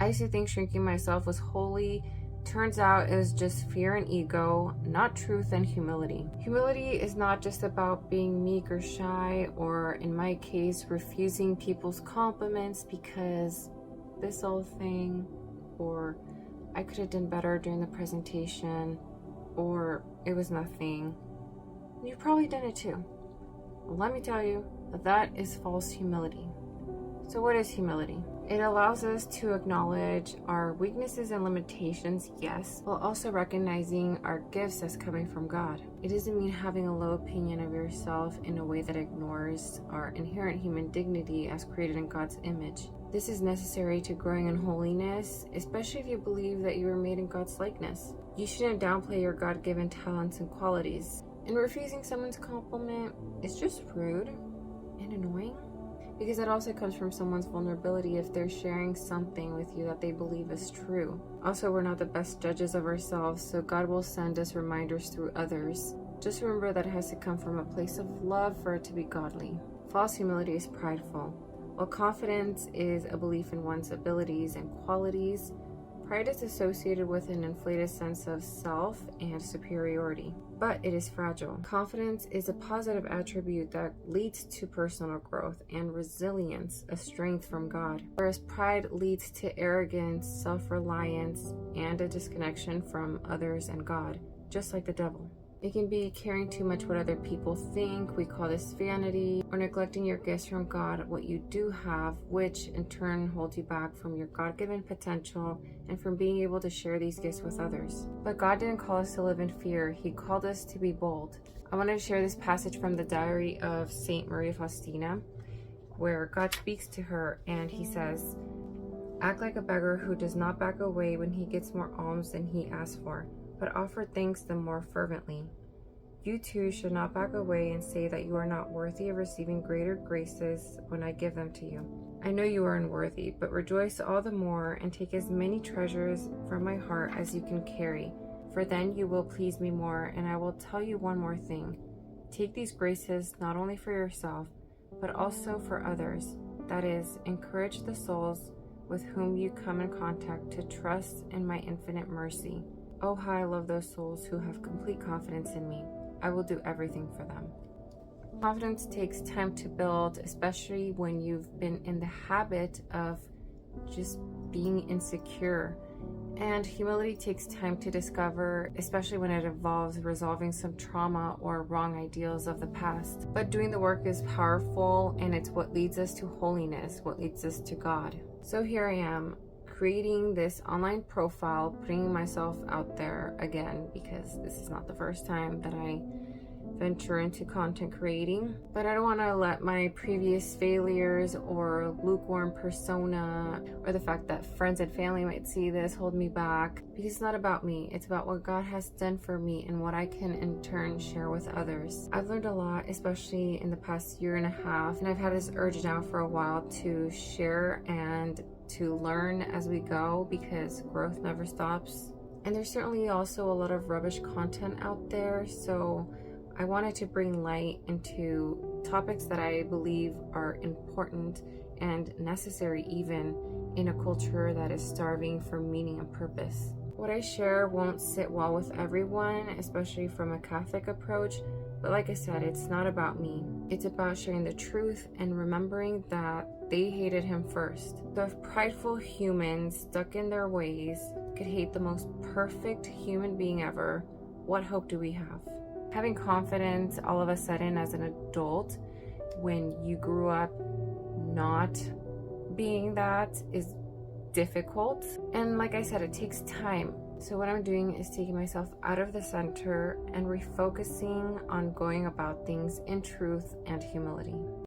I used to think shrinking myself was holy. Turns out it was just fear and ego, not truth and humility. Humility is not just about being meek or shy, or in my case, refusing people's compliments because this old thing, or I could have done better during the presentation, or it was nothing. You've probably done it too. Well, let me tell you that is false humility. So what is humility? It allows us to acknowledge our weaknesses and limitations, yes, while also recognizing our gifts as coming from God. It doesn't mean having a low opinion of yourself in a way that ignores our inherent human dignity as created in God's image. This is necessary to growing in holiness, especially if you believe that you were made in God's likeness. You shouldn't downplay your God-given talents and qualities. And refusing someone's compliment is just rude and annoying, because it also comes from someone's vulnerability if they're sharing something with you that they believe is true. Also, we're not the best judges of ourselves, so God will send us reminders through others. Just remember that it has to come from a place of love for it to be godly. False humility is prideful. While confidence is a belief in one's abilities and qualities, pride is associated with an inflated sense of self and superiority, but it is fragile. Confidence is a positive attribute that leads to personal growth and resilience, a strength from God, whereas pride leads to arrogance, self-reliance, and a disconnection from others and God, just like the devil. It can be caring too much what other people think. We call this vanity, or neglecting your gifts from God, what you do have, which in turn holds you back from your God-given potential and from being able to share these gifts with others. But God didn't call us to live in fear. He called us to be bold. I want to share this passage from the diary of Saint Maria Faustina, where God speaks to her and he says, "Act like a beggar who does not back away when he gets more alms than he asks for, but offer thanks the more fervently. You too should not back away and say that you are not worthy of receiving greater graces when I give them to you. I know you are unworthy, but rejoice all the more and take as many treasures from my heart as you can carry, for then you will please me more. And I will tell you one more thing. Take these graces not only for yourself, but also for others. That is, encourage the souls with whom you come in contact to trust in my infinite mercy. Oh, how I love those souls who have complete confidence in me. I will do everything for them." Confidence takes time to build, especially when you've been in the habit of just being insecure. And humility takes time to discover, especially when it involves resolving some trauma or wrong ideals of the past. But doing the work is powerful, and it's what leads us to holiness, what leads us to God. So here I am, creating this online profile, putting myself out there again, because this is not the first time that I venture into content creating. But I don't want to let my previous failures or lukewarm persona or the fact that friends and family might see this hold me back, because it's not about me. It's about what God has done for me and what I can in turn share with others. I've learned a lot, especially in the past year and a half, and I've had this urge now for a while to share and to learn as we go, because growth never stops. And there's certainly also a lot of rubbish content out there, so I wanted to bring light into topics that I believe are important and necessary even in a culture that is starving for meaning and purpose. What I share won't sit well with everyone, especially from a Catholic approach, but like I said, it's not about me. It's about sharing the truth and remembering that they hated him first. So if prideful humans stuck in their ways could hate the most perfect human being ever, what hope do we have? Having confidence all of a sudden as an adult when you grew up not being that is difficult. And like I said, it takes time. So what I'm doing is taking myself out of the center and refocusing on going about things in truth and humility.